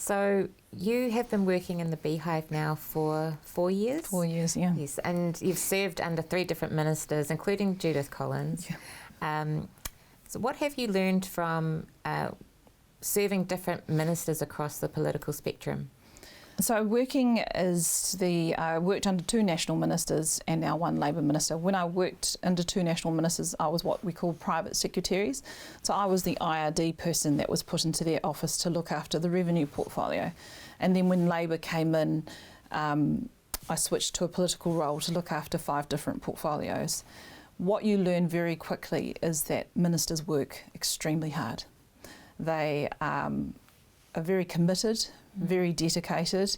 So you have been working in the Beehive now for 4 years? 4 years, yeah. Yes, and you've served under 3 different ministers, including Judith Collins. Yeah. So what have you learned from serving different ministers across the political spectrum? So working as worked under 2 national ministers and now 1 Labour minister. When I worked under 2 national ministers, I was what we call private secretaries. So I was the IRD person that was put into their office to look after the revenue portfolio. And then when Labour came in, I switched to a political role to look after 5 different portfolios. What you learn very quickly is that ministers work extremely hard. They are very committed, very dedicated,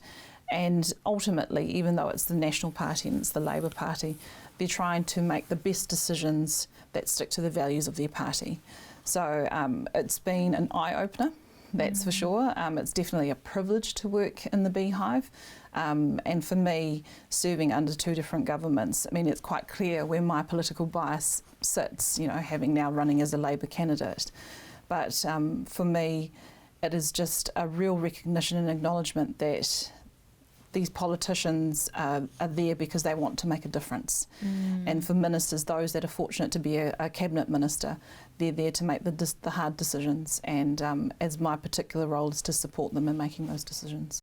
and ultimately, even though it's the National Party and it's the Labour Party, they're trying to make the best decisions that stick to the values of their party. So it's been an eye-opener, that's for sure. It's definitely a privilege to work in the Beehive, and for me, serving under 2 different governments, I mean, it's quite clear where my political bias sits, you know, having now running as a Labour candidate. But for me, it is just a real recognition and acknowledgement that these politicians are there because they want to make a difference. And for ministers, those that are fortunate to be a cabinet minister, they're there to make the hard decisions. And as my particular role is to support them in making those decisions.